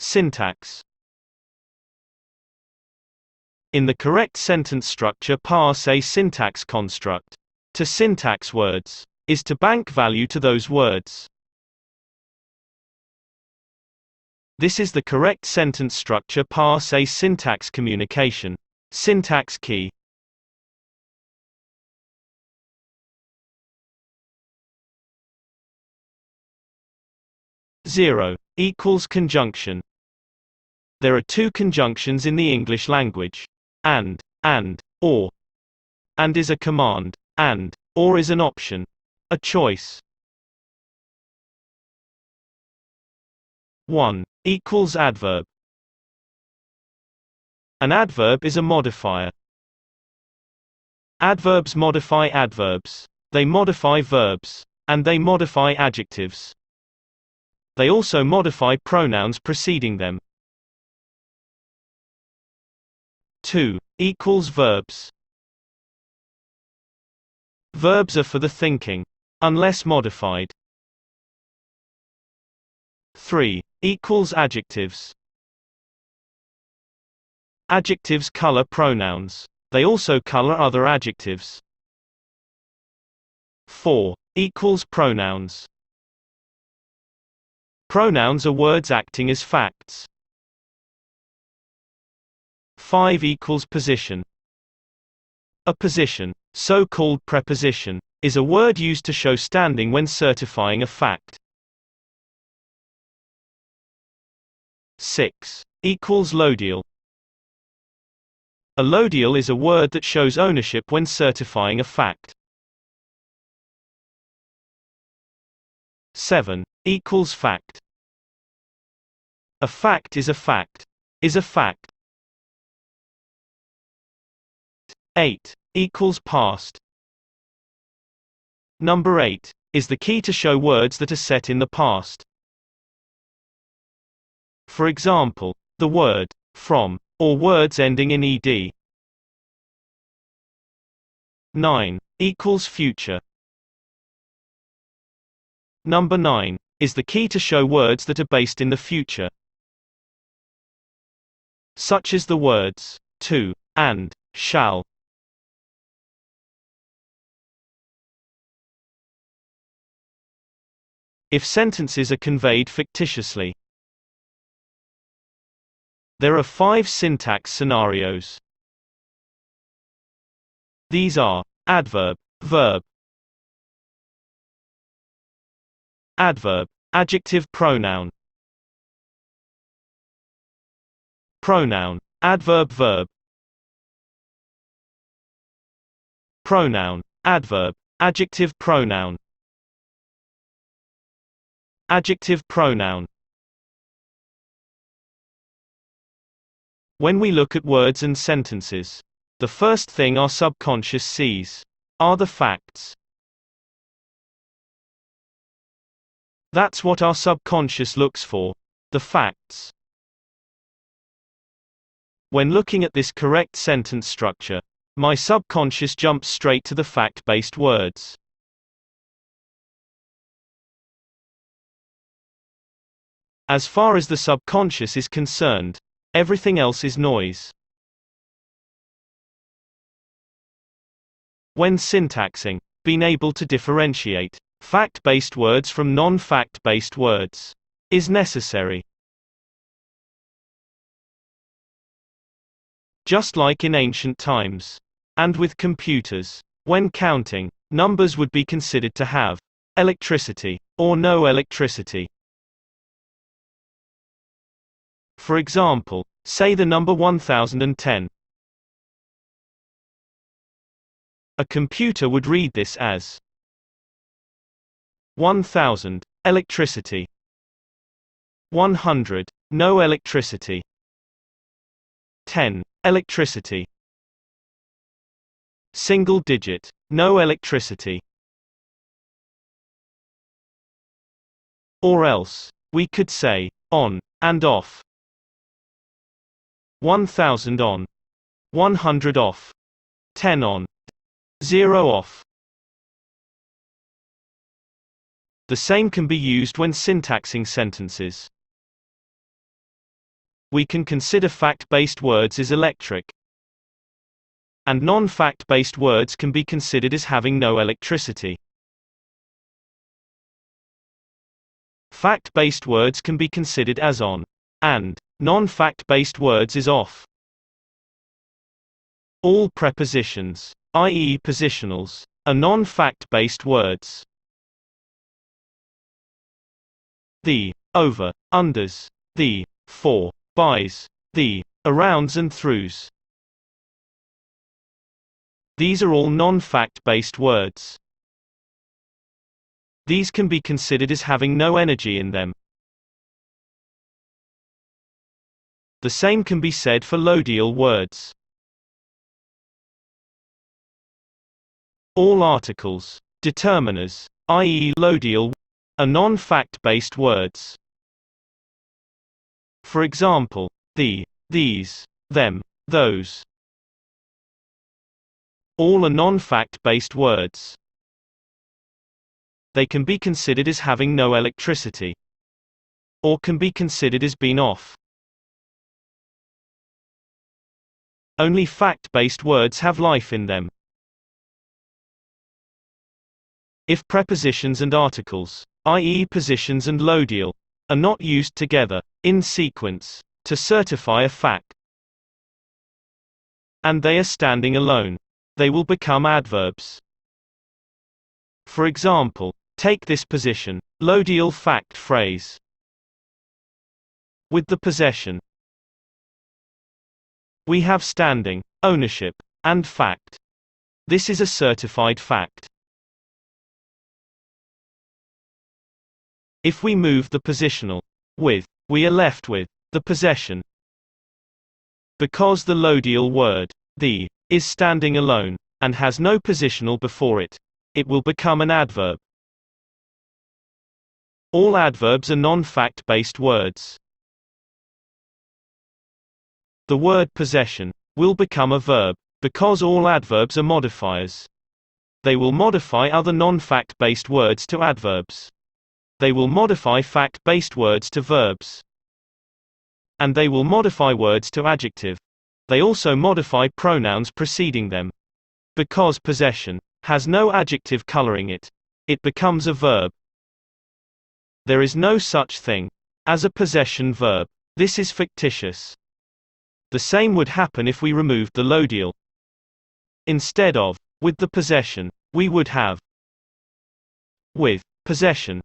Syntax. In the correct sentence structure, parse a syntax construct. To syntax words is to bank value to those words. This is the correct sentence structure. Parse a syntax communication. Syntax key. Zero equals conjunction. There are two conjunctions in the English language: and, or. And is a command. And, or is an option. A choice. 1 equals adverb. An adverb is a modifier. Adverbs modify adverbs. They modify verbs. And they modify adjectives. They also modify pronouns preceding them. 2 equals verbs. Verbs are for the thinking, unless modified. 3 equals adjectives. Adjectives color pronouns. They also color other adjectives. 4 equals pronouns. Pronouns are words acting as facts. 5 equals position. A position, so-called preposition, is a word used to show standing when certifying a fact. 6 equals loadial. A loadial is a word that shows ownership when certifying a fact. 7 equals fact. A fact is a fact. Is a fact. 8 equals past. Number 8 is the key to show words that are set in the past. For example, the word from, or words ending in ed. 9 equals future. Number 9 is the key to show words that are based in the future, such as the words to and shall. If sentences are conveyed fictitiously. There are 5 syntax scenarios. These are adverb, verb, adverb, adjective pronoun, pronoun, adverb verb, pronoun, adverb, adjective pronoun, adjective pronoun. When we look at words and sentences, the first thing our subconscious sees are the facts. That's what our subconscious looks for, the facts. When looking at this correct sentence structure, my subconscious jumps straight to the fact-based words. As far as the subconscious is concerned, everything else is noise. When syntaxing, being able to differentiate fact-based words from non-fact-based words is necessary. Just like in ancient times, and with computers, when counting, numbers would be considered to have electricity or no electricity. For example, say the number 1010. A computer would read this as 1000, electricity. 100, no electricity. 10, electricity. Single digit, no electricity. Or else, we could say, on, and off. 1000 on. 100 off. 10 on. 0 off. The same can be used when syntaxing sentences. we can consider fact-based words as electric. And non-fact-based words can be considered as having no electricity. Fact-based words can be considered as on, and non-fact-based words as off. All prepositions, i.e. positionals, are non-fact-based words. The over, unders, the for, bys, the arounds and throughs. These are all non-fact-based words. These can be considered as having no energy in them. The same can be said for loadial words. All articles, determiners, i.e. loadial, are non-fact-based words. For example, the, these, them, those. All are non-fact-based words. They can be considered as having no electricity, or can be considered as being off. Only fact-based words have life in them. If prepositions and articles, i.e. positions and loadial, are not used together, in sequence, to certify a fact, and they are standing alone, they will become adverbs. For example, take this position, loadial fact phrase. With the possession, we have standing, ownership, and fact. This is a certified fact. If we move the positional with, we are left with the possession. Because the loadial word, the, is standing alone, and has no positional before it, it will become an adverb. All adverbs are non-fact-based words. The word possession will become a verb, because all adverbs are modifiers. They will modify other non-fact-based words to adverbs. They will modify fact-based words to verbs. And they will modify words to adjective. They also modify pronouns preceding them. Because possession has no adjective coloring it, it becomes a verb. There is no such thing as a possession verb. This is fictitious. The same would happen if we removed the loadial. Instead of with the possession, we would have with possession.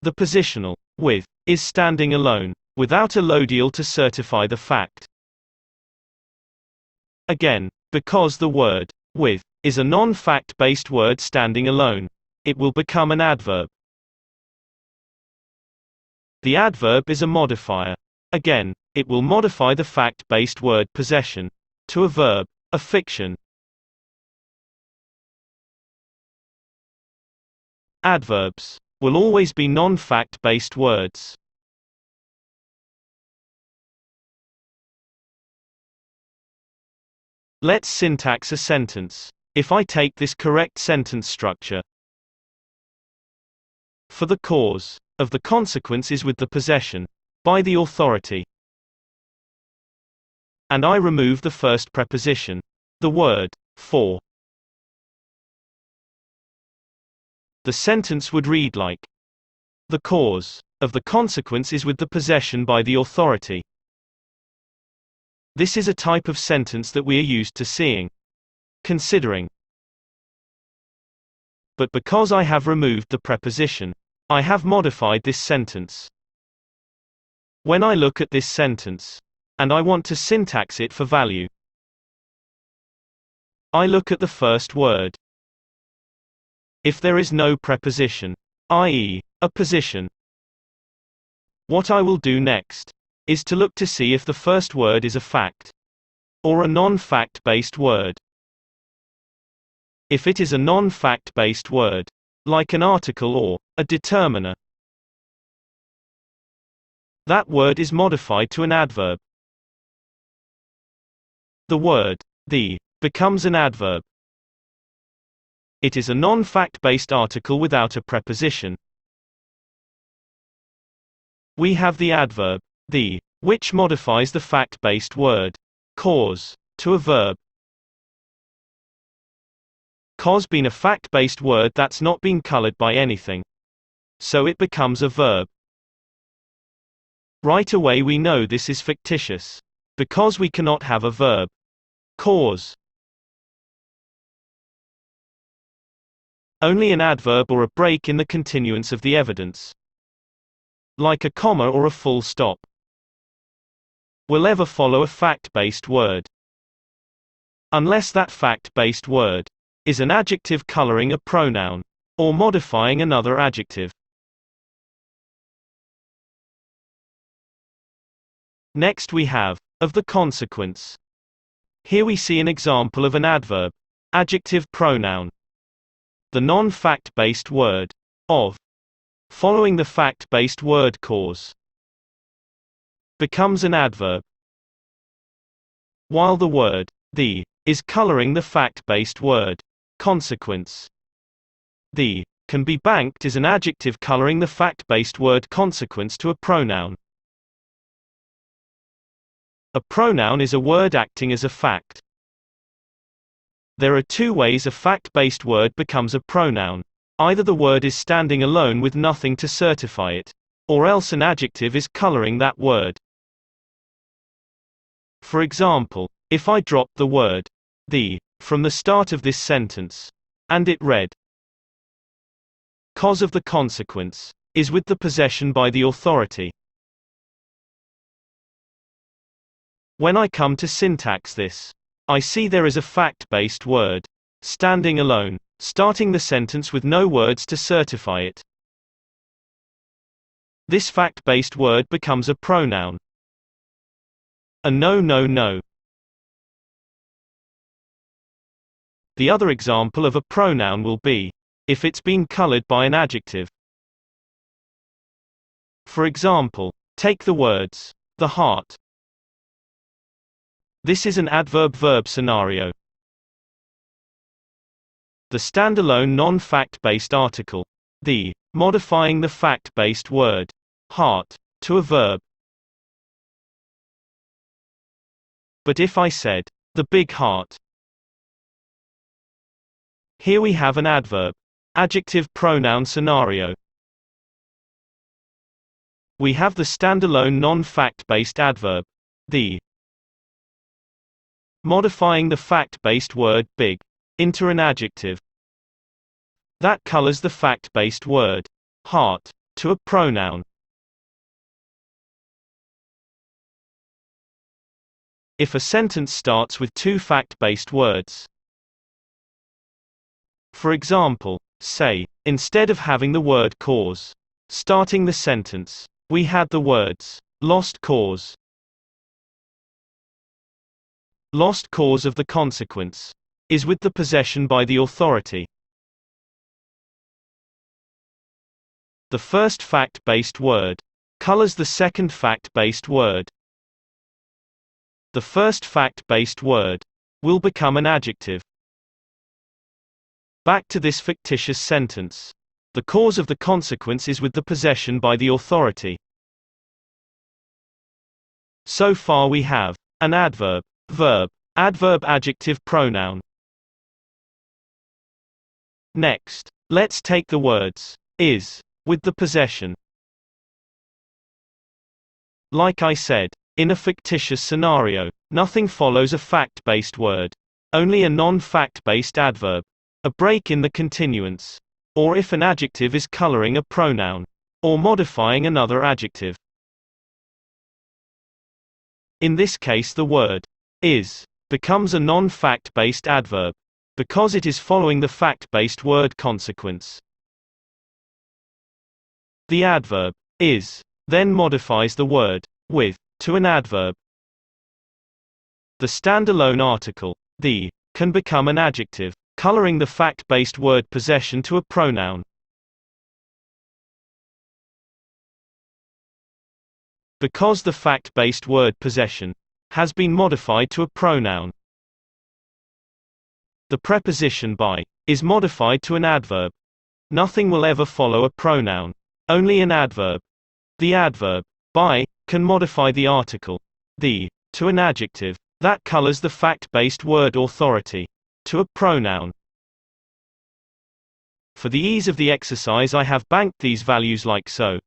The positional with is standing alone, without a loadial to certify the fact. Again, because the word with is a non-fact-based word standing alone, it will become an adverb. The adverb is a modifier. Again, it will modify the fact-based word possession to a verb, a fiction. Adverbs will always be non-fact-based words. Let's syntax a sentence. If I take this correct sentence structure, for the cause of the consequence is with the possession, by the authority, and I remove the first preposition, the word for, the sentence would read like, the cause of the consequence is with the possession by the authority. This is a type of sentence that we are used to seeing, considering. But because I have removed the preposition, I have modified this sentence. When I look at this sentence, and I want to syntax it for value, I look at the first word. If there is no preposition, i.e., a position, what I will do next is to look to see if the first word is a fact or a non-fact-based word. If it is a non-fact-based word, like an article or a determiner, that word is modified to an adverb. The word the becomes an adverb. It is a non-fact-based article without a preposition. We have the adverb the, which modifies the fact-based word cause to a verb. Cause being a fact-based word that's not been colored by anything, so it becomes a verb. Right away we know this is fictitious, because we cannot have a verb cause. Only an adverb or a break in the continuance of the evidence, like a comma or a full stop, will ever follow a fact-based word, unless that fact-based word is an adjective coloring a pronoun, or modifying another adjective. Next we have, of the consequence. Here we see an example of an adverb, adjective pronoun. The non-fact-based word, of, following the fact-based word cause, becomes an adverb, while the word, the, is coloring the fact-based word, consequence. The, can be banked as an adjective coloring the fact-based word consequence to a pronoun. A pronoun is a word acting as a fact. There are two ways a fact-based word becomes a pronoun. Either the word is standing alone with nothing to certify it, or else an adjective is coloring that word. For example, if I drop the word the from the start of this sentence, and it read, cause of the consequence is with the possession by the authority. When I come to syntax this, I see there is a fact-based word, standing alone, starting the sentence with no words to certify it. This fact-based word becomes a pronoun. A no no no. The other example of a pronoun will be, if it's been colored by an adjective. For example, take the words, the heart. This is an adverb-verb scenario. The standalone non-fact-based article, the, modifying the fact-based word, heart, to a verb. But if I said, the big heart, here we have an adverb, adjective pronoun scenario. We have the standalone non-fact-based adverb, the, modifying the fact-based word big into an adjective that colors the fact-based word heart to a pronoun. If a sentence starts with two fact-based words, for example, say, instead of having the word cause starting the sentence, we had the words lost cause. Lost cause of the consequence is with the possession by the authority. The first fact-based word colors the second fact-based word. The first fact-based word will become an adjective. Back to this fictitious sentence. The cause of the consequence is with the possession by the authority. So far we have an adverb, verb, adverb, adjective, pronoun. Next, let's take the words is with the possession. Like I said, in a fictitious scenario, nothing follows a fact-based word, only a non-fact-based adverb, a break in the continuance, or if an adjective is coloring a pronoun, or modifying another adjective. In this case the word is becomes a non-fact-based adverb, because it is following the fact-based word consequence. The adverb is then modifies the word with to an adverb. The standalone article the can become an adjective, coloring the fact-based word possession to a pronoun. Because the fact-based word possession has been modified to a pronoun, the preposition by is modified to an adverb. Nothing will ever follow a pronoun, only an adverb. The adverb by can modify the article the to an adjective that colors the fact-based word authority to a pronoun. For the ease of the exercise, I have banked these values like so.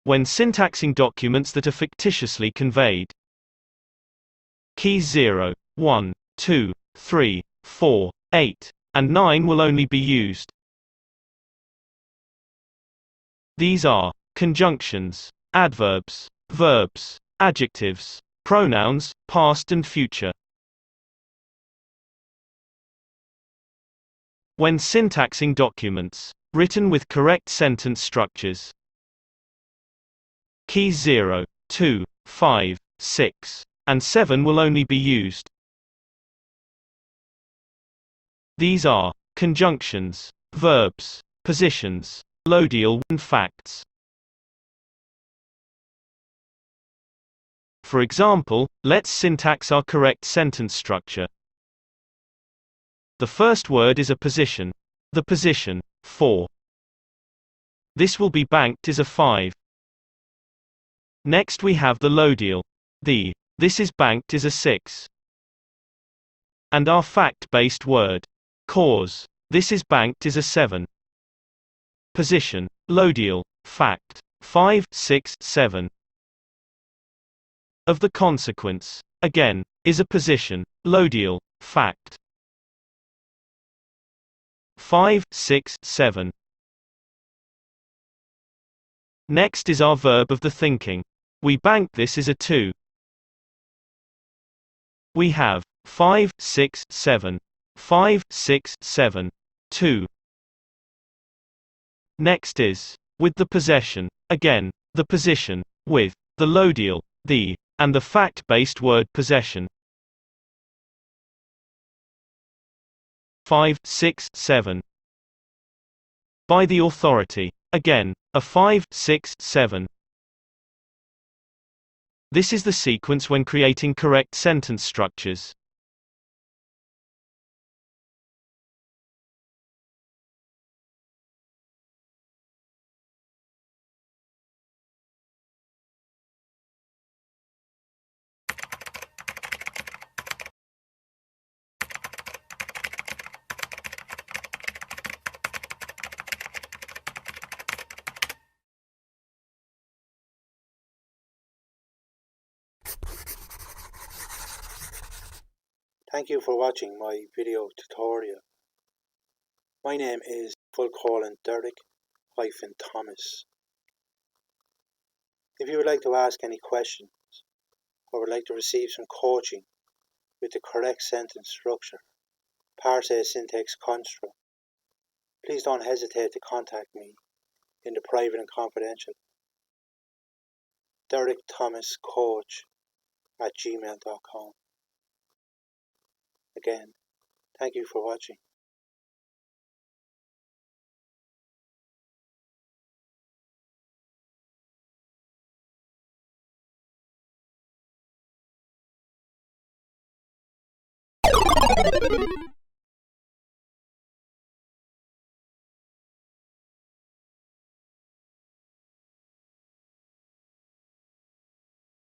When syntaxing documents that are fictitiously conveyed, keys 0, 1, 2, 3, 4, 8, and 9 will only be used. These are conjunctions, adverbs, verbs, adjectives, pronouns, past and future. When syntaxing documents written with correct sentence structures, keys 0, 2, 5, 6, and 7 will only be used. These are conjunctions, verbs, positions, loadial, and facts. For example, let's syntax our correct sentence structure. The first word is a position. The position, 4. This will be banked as a 5. Next we have the loadial. This is banked as a 6. And our fact-based word, cause. This is banked as a 7. Position, loadial, fact, 5, 6, 7. Of the consequence, again, is a position, loadial, fact. 5, 6, 7. Next is our verb of the thinking. We bank this as a 2. We have 5, 6, 7. 5, 6, 7. 2. Next is with the possession. Again, the position, with the loadial, the, and the fact-based word possession. 5, 6, 7. By the authority. Again, a 5, 6, 7. This is the sequence when creating correct sentence structures. Thank you for watching my video tutorial. My name is Derek-Thomas. If you would like to ask any questions or would like to receive some coaching with the correct sentence structure, parse syntax construct, please don't hesitate to contact me in the private and confidential DerekThomasCoach@gmail.com. Again, thank you for watching.